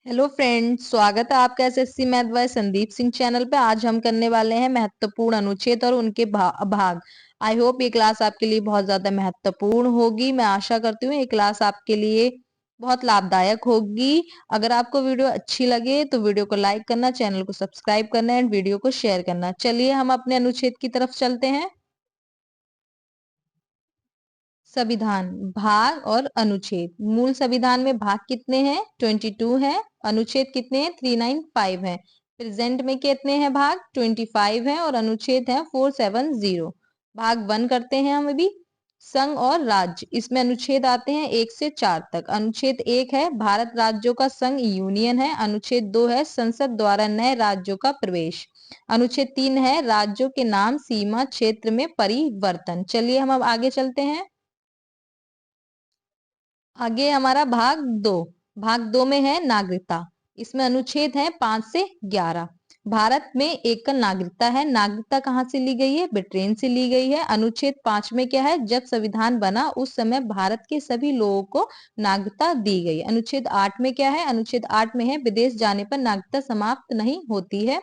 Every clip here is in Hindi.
हेलो फ्रेंड्स, स्वागत है आपका SSC math bye Sandeep Singh channel पे। आज हम करने वाले हैं महत्वपूर्ण अनुच्छेद और उनके भाग। आई होप ये क्लास आपके लिए बहुत ज्यादा महत्वपूर्ण होगी। मैं आशा करती हूँ ये क्लास आपके लिए बहुत लाभदायक होगी। अगर आपको वीडियो अच्छी लगे तो वीडियो को लाइक करना, चैनल को सब्सक्राइब करना एंड वीडियो को शेयर करना। चलिए हम अपने अनुच्छेद की तरफ चलते हैं। संविधान भाग और अनुच्छेद। मूल संविधान में भाग कितने हैं? 22 है। अनुच्छेद कितने हैं? 395 है। प्रेजेंट में कितने हैं भाग? 25 है और अनुच्छेद है 470। भाग 1 करते हैं हम अभी। संघ और राज्य, इसमें अनुच्छेद आते हैं 1 से 4 तक। अनुच्छेद 1 है भारत राज्यों का संघ यूनियन है। अनुच्छेद 2 है संसद द्वारा नए राज्यों का प्रवेश। अनुच्छेद 3 है राज्यों के नाम, सीमा, क्षेत्र में परिवर्तन। चलिए हम अब आगे चलते हैं। आगे हमारा भाग 2। भाग 2 में है नागरिकता। इसमें अनुच्छेद है 5 से 11। भारत में एकल नागरिकता है। नागरिकता कहाँ से ली गई है? ब्रिटेन से ली गई है। अनुच्छेद 5 में क्या है? जब संविधान बना उस समय भारत के सभी लोगों को नागरिकता दी गई। अनुच्छेद 8 में क्या है? अनुच्छेद 8 में है विदेश जाने पर नागरिकता समाप्त नहीं होती है।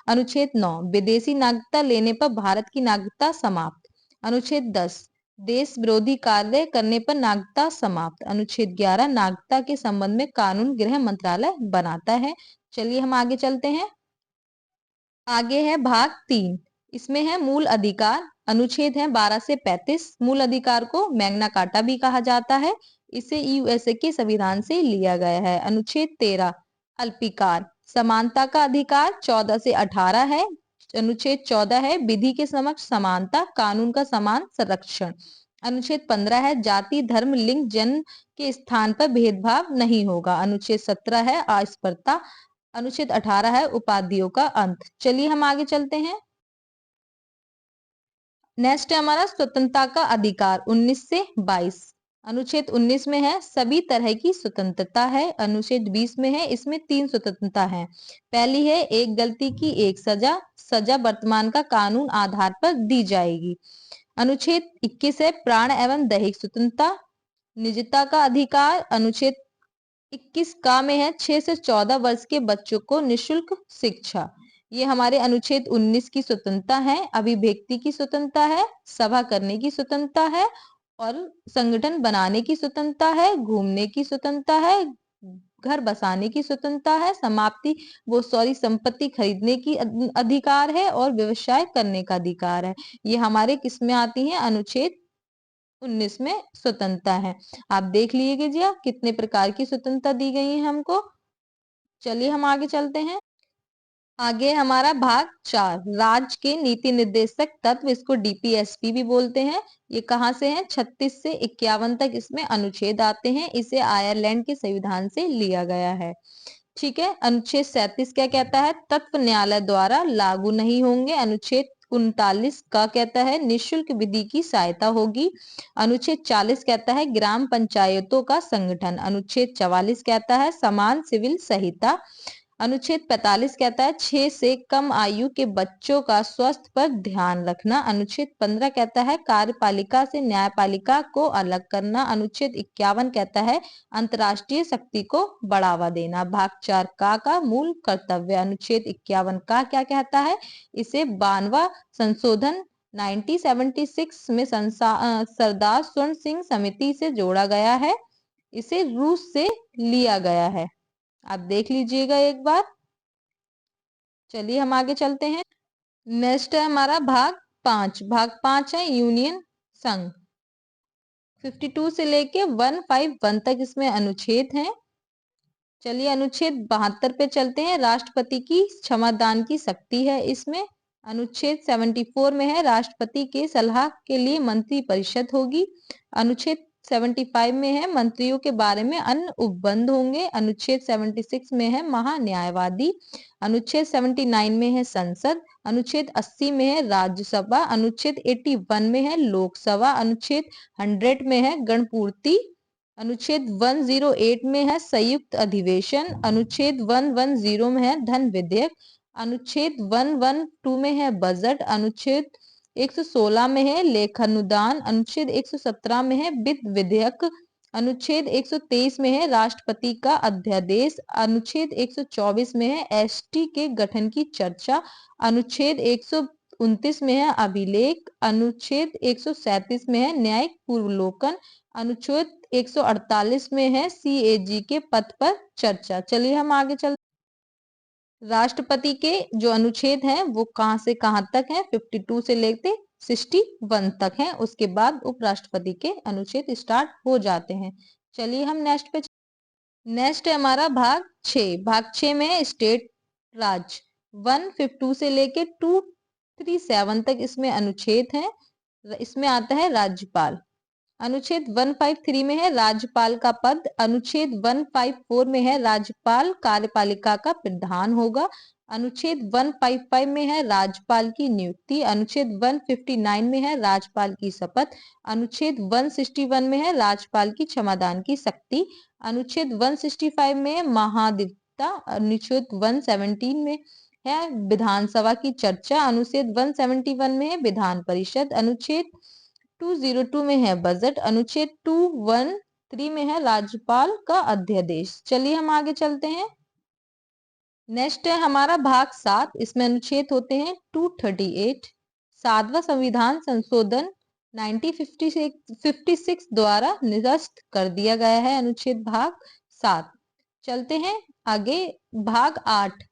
अनुच्छेद 9 विदेशी नागरिकता लेने पर भारत की नागरिकता समाप्त। अनुच्छेद 10 देश विरोधी कार्य करने पर नागरिकता समाप्त। अनुच्छेद 11 नागरिकता के संबंध में कानून गृह मंत्रालय बनाता है। चलिए हम आगे चलते हैं। आगे है भाग 3। इसमें है मूल अधिकार। अनुच्छेद है 12 से 35। मूल अधिकार को मैग्ना कार्टा भी कहा जाता है। इसे यूएसए के संविधान से लिया गया है। अनुच्छेद 13 अल्पिकार। समानता का अधिकार 14 से 18 है। अनुच्छेद 14 है विधि के समक्ष समानता, कानून का समान संरक्षण। अनुच्छेद 15 है जाति, धर्म, लिंग, जन्म के स्थान पर भेदभाव नहीं होगा। अनुच्छेद 17 है अस्पृश्यता। अनुच्छेद 18 है उपाधियों का अंत। चलिए हम आगे चलते हैं। नेक्स्ट है हमारा स्वतंत्रता का अधिकार 19 से 22। अनुच्छेद 19 में है सभी तरह की स्वतंत्रता है। अनुच्छेद 20 में है इसमें 3 स्वतंत्रता है। पहली है एक गलती की एक सजा। सजा वर्तमान का कानून आधार पर दी जाएगी। अनुच्छेद 21 है प्राण एवं दैहिक स्वतंत्रता। निजता का अधिकार। अनुच्छेद 21 का में है 6 से 14 वर्ष के बच्चों को निशुल्क शिक्षा। ये हमारे अनुच्छेद 19 की स्वतंत्रता है। अभिव्यक्ति की स्वतंत्रता है, सभा करने की स्वतंत्रता है और संगठन बनाने की स्वतंत्रता है, घूमने की स्वतंत्रता है, घर बसाने की स्वतंत्रता है, संपत्ति खरीदने की अधिकार है और व्यवसाय करने का अधिकार है। ये हमारे किस में आती है? अनुच्छेद 19 में स्वतंत्रता है। आप देख लीजिए कितने प्रकार की स्वतंत्रता दी गई है हमको। चलिए हम आगे चलते हैं। आगे हमारा भाग 4 राज्य के नीति निर्देशक तत्व, इसको डीपीएसपी भी बोलते हैं। ये कहाँ से है? 36 से 51 तक इसमें अनुच्छेद आते हैं। इसे आयरलैंड के संविधान से लिया गया है। ठीक है। अनुच्छेद 37 क्या कहता है? तत्व न्यायालय द्वारा लागू नहीं होंगे। अनुच्छेद 39 का कहता है निशुल्क विधि की सहायता होगी। अनुच्छेद 40 कहता है ग्राम पंचायतों का संगठन। अनुच्छेद 44 कहता है समान सिविल संहिता। अनुच्छेद 45 कहता है 6 से कम आयु के बच्चों का स्वास्थ्य पर ध्यान रखना। अनुच्छेद 15 कहता है कार्यपालिका से न्यायपालिका को अलग करना। अनुच्छेद 51 कहता है अंतर्राष्ट्रीय शक्ति को बढ़ावा देना। भाग 4 का मूल कर्तव्य। अनुच्छेद 51 का क्या कहता है? इसे 92वां संशोधन 1976 में सरदार स्वर्ण सिंह समिति से जोड़ा गया है। इसे रूस से लिया गया है। आप देख लीजिएगा एक बार। चलिए हम आगे चलते हैं। नेक्स्ट है हमारा भाग 5। भाग 5 है यूनियन संघ। 52 से लेके 151 तक इसमें अनुच्छेद हैं। चलिए अनुच्छेद 72 पे चलते हैं। राष्ट्रपति की क्षमादान की शक्ति है इसमें। अनुच्छेद 74 में है राष्ट्रपति के सलाह के लिए मंत्री परिषद होगी। अनुच्छेद 75 में है मंत्रियों के बारे में अन्य उपबंध होंगे। अनुच्छेद 76 में है महान्यायवादी। अनुच्छेद 79 में है संसद। अनुच्छेद 80 में है राज्यसभा। अनुच्छेद 81 में है लोकसभा। अनुच्छेद 100 में है गणपूर्ति। अनुच्छेद 108 में है संयुक्त अधिवेशन। अनुच्छेद 110 में है धन विधेयक। अनुच्छेद 112 में है बजट। अनुच्छेद 116 में है लेखानुदान। अनुच्छेद 117 में है वित्त विधेयक। अनुच्छेद 123 में है राष्ट्रपति का अध्यादेश। अनुच्छेद 124 में है एसटी के गठन की चर्चा। अनुच्छेद 129 में है अभिलेख। अनुच्छेद 137 में है न्यायिक पूर्वलोकन। अनुच्छेद 148 में है सीएजी के पद पर चर्चा। चलिए हम आगे चलते। राष्ट्रपति के जो अनुच्छेद हैं वो कहां से कहां तक हैं? 52 से लेते 61 तक हैं। उसके बाद उपराष्ट्रपति के अनुच्छेद स्टार्ट हो जाते हैं। चलिए हम नेक्स्ट पे। नेक्स्ट है हमारा भाग 6। भाग 6 में स्टेट राज्य 152 से लेके 237 तक इसमें अनुच्छेद हैं। इसमें आता है राज्यपाल। अनुच्छेद 153 में है राज्यपाल का पद। अनुच्छेद 154 में है राज्यपाल कार्यपालिका का प्रधान होगा। अनुच्छेद 155 में है राज्यपाल की नियुक्ति। अनुच्छेद 159 में है राज्यपाल की शपथ। अनुच्छेद 161 में है राज्यपाल की क्षमादान की शक्ति। अनुच्छेद 165 में है महाधिवक्ता। अनुच्छेद 117 में है विधानसभा की चर्चा। अनुच्छेद 171 में है विधान परिषद। अनुच्छेद 202 में है बजट। अनुच्छेद 213 में है राज्यपाल का अध्यादेश। चलिए हम आगे चलते हैं। नेक्स्ट है हमारा भाग 7। इसमें अनुच्छेद होते हैं 238। 7वां संविधान संशोधन 1956 द्वारा निरस्त कर दिया गया है अनुच्छेद भाग 7। चलते हैं आगे भाग 8।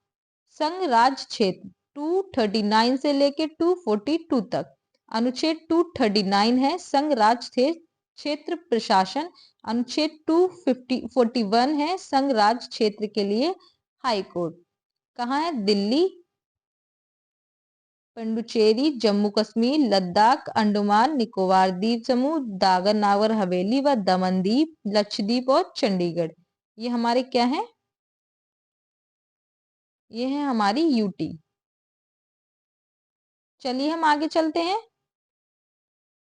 संघ राज्य क्षेत्र 239 से लेके 242 तक। अनुच्छेद 239 है संघ राज्य क्षेत्र प्रशासन। अनुच्छेद 241 है संघ राज्य क्षेत्र के लिए हाई कोर्ट। कहाँ है? दिल्ली, पुडुचेरी, जम्मू कश्मीर, लद्दाख, अंडमान निकोबार द्वीप समूह, दादर नगर हवेली व दमन द्वीप, लक्षद्वीप और चंडीगढ़। ये हमारे क्या है? ये है हमारी यूटी। चलिए हम आगे चलते हैं।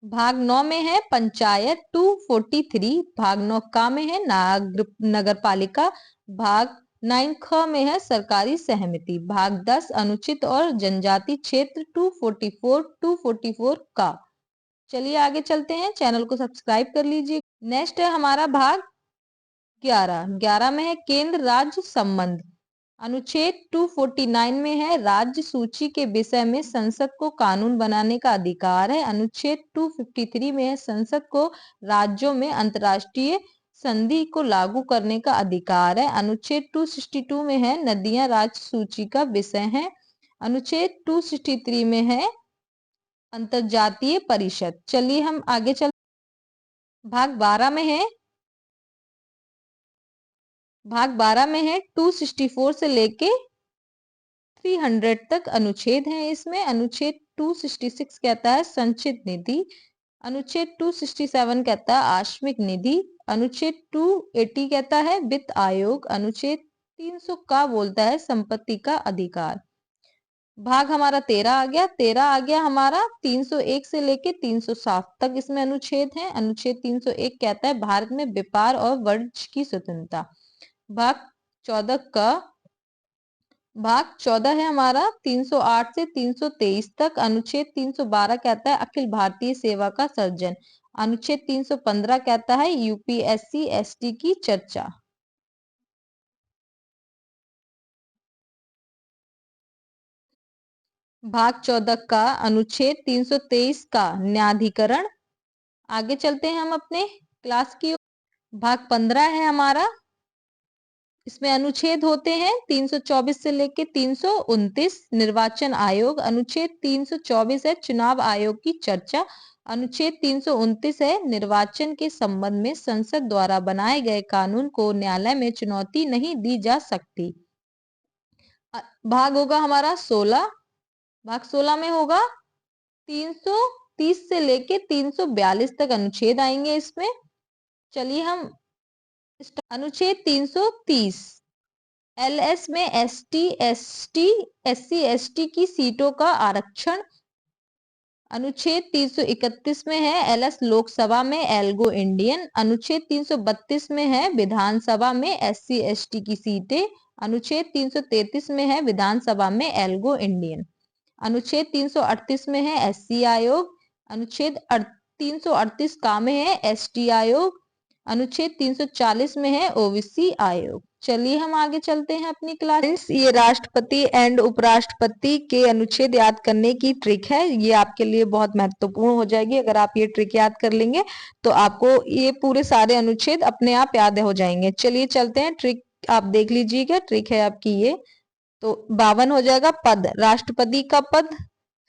भाग 9 में है पंचायत 243। भाग 9 का में है नगर पालिका। भाग 9 ख में है सरकारी सहमति। भाग 10 अनुचित और जनजाति क्षेत्र 244 का। चलिए आगे चलते हैं। चैनल को सब्सक्राइब कर लीजिए। नेक्स्ट है हमारा भाग 11 में है केंद्र राज्य संबंध। अनुच्छेद 249 में है राज्य सूची के विषय में संसद को कानून बनाने का अधिकार है। अनुच्छेद 253 में है संसद को राज्यों में अंतर्राष्ट्रीय संधि को लागू करने का अधिकार है। अनुच्छेद 262 में है नदियां राज्य सूची का विषय है। अनुच्छेद 263 में है अंतर्जातीय परिषद। चलिए हम आगे चल। भाग 12 में है 264 से लेके 300 तक अनुच्छेद हैं। इसमें अनुच्छेद 266 कहता है संचित निधि। अनुच्छेद 267 कहता है आकस्मिक निधि। अनुच्छेद 280 कहता है वित्त आयोग। अनुच्छेद 300 का बोलता है संपत्ति का अधिकार। भाग हमारा 13 आ गया हमारा 301 से लेके 307 तक इसमें अनुच्छेद है। अनुच्छेद 301 कहता है भारत में व्यापार और वाणिज्य की स्वतंत्रता। भाग 14 है हमारा 308 से 323 तक। अनुच्छेद 312 कहता है अखिल भारतीय सेवा का सर्जन। अनुच्छेद 315 कहता है यूपीएससी एसटी की चर्चा। भाग 14 का अनुच्छेद 323 का न्यायाधिकरण। आगे चलते हैं हम अपने क्लास की। भाग 15 है हमारा। इसमें अनुच्छेद होते हैं 324 से लेके 329 निर्वाचन आयोग। अनुच्छेद 324 है चुनाव आयोग की चर्चा। अनुच्छेद 329 है निर्वाचन के संबंध में संसद द्वारा बनाए गए कानून को न्यायालय में चुनौती नहीं दी जा सकती। भाग होगा हमारा 16। भाग 16 में होगा 330 से लेके 342 तक अनुच्छेद आएंगे इसमें। चलिए हम अनुच्छेद 330 एलएस में एसटी एससी एसटी की सीटों का आरक्षण। अनुच्छेद 331 में है एलएस लोकसभा में एल्गो इंडियन। अनुच्छेद 332 में है विधानसभा में एससी एसटी की सीटें। अनुच्छेद 333 में है विधानसभा में एल्गो इंडियन। अनुच्छेद 338 में है एससी आयोग। अनुच्छेद 338 का में है एसटी आयोग। अनुच्छेद 340 में है ओबीसी आयोग। चलिए हम आगे चलते हैं अपनी क्लास। ये राष्ट्रपति एंड उपराष्ट्रपति के अनुच्छेद याद करने की ट्रिक है, ये आपके लिए बहुत महत्वपूर्ण हो जाएगी। अगर आप ये ट्रिक याद कर लेंगे तो आपको ये पूरे सारे अनुच्छेद अपने आप याद हो जाएंगे। चलिए चलते हैं, ट्रिक आप देख लीजिएगा। ट्रिक है आपकी ये, तो 52 हो जाएगा पद, राष्ट्रपति का पद।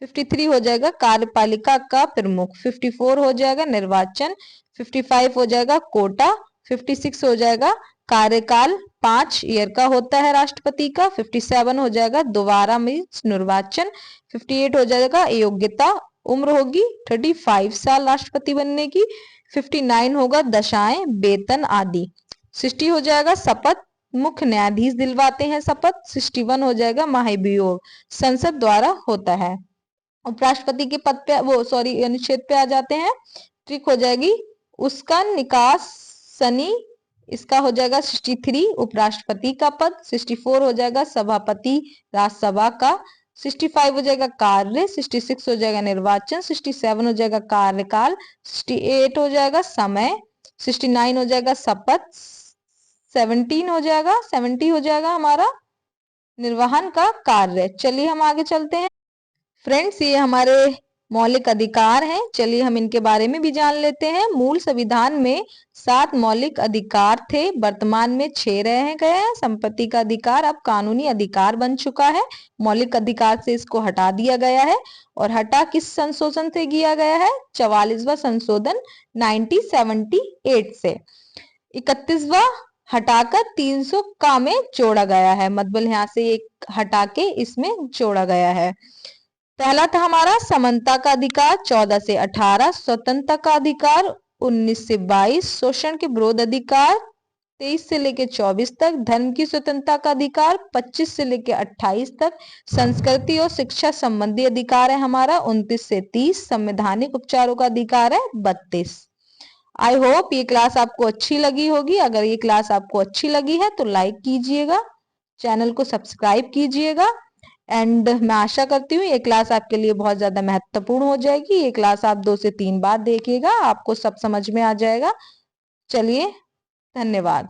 53 हो जाएगा कार्यपालिका का प्रमुख। 54 हो जाएगा निर्वाचन। 55 हो जाएगा कोटा। 56 हो जाएगा कार्यकाल 5 ईयर का होता है राष्ट्रपति का। 57 हो जाएगा दोबारा मीन्स निर्वाचन। 58 हो जाएगा योग्यता, उम्र होगी 35 साल राष्ट्रपति बनने की। 59 होगा दशाएं, वेतन आदि। 60 हो जाएगा शपथ, मुख्य न्यायाधीश दिलवाते हैं शपथ। 61 हो जाएगा महाभियोग, संसद द्वारा होता है। उपराष्ट्रपति के पद पे अनुच्छेद पे आ जाते हैं। ट्रिक हो जाएगी उसका निकासनी, इसका हो जाएगा 63 उपराष्ट्रपति का पद। 64 हो जाएगा सभापति राज्यसभा का। 65 हो जाएगा कार्य। 66 हो जाएगा निर्वाचन। 67 हो जाएगा कार्यकाल। 68 हो जाएगा समय। 69 हो जाएगा शपथ। 70 हो जाएगा हमारा निर्वहन का कार्य। चलिए हम आगे चलते हैं। फ्रेंड्स, ये हमारे मौलिक अधिकार हैं। चलिए हम इनके बारे में भी जान लेते हैं। मूल संविधान में 7 मौलिक अधिकार थे, वर्तमान में 6 रह गए हैं। संपत्ति का अधिकार अब कानूनी अधिकार बन चुका है। मौलिक अधिकार से इसको हटा दिया गया है। और हटा किस संशोधन से किया गया है? 44वां संशोधन 1978 से। 31वां हटाकर 300 का में जोड़ा गया है, मतलब यहाँ से एक हटा के इसमें जोड़ा गया है। पहला था हमारा समानता का अधिकार 14 से 18, स्वतंत्रता का अधिकार 19 से 22, शोषण के विरोध अधिकार 23 से लेकर 24 तक, धर्म की स्वतंत्रता का अधिकार 25 से लेकर 28 तक, संस्कृति और शिक्षा संबंधी अधिकार है हमारा 29 से 30, संवैधानिक उपचारों का अधिकार है 32। आई होप ये क्लास आपको अच्छी लगी होगी। अगर ये क्लास आपको अच्छी लगी है तो लाइक कीजिएगा, चैनल को सब्सक्राइब कीजिएगा। एंड मैं आशा करती हूँ ये क्लास आपके लिए बहुत ज्यादा महत्वपूर्ण हो जाएगी। ये क्लास आप 2 से 3 बार देखिएगा, आपको सब समझ में आ जाएगा। चलिए, धन्यवाद।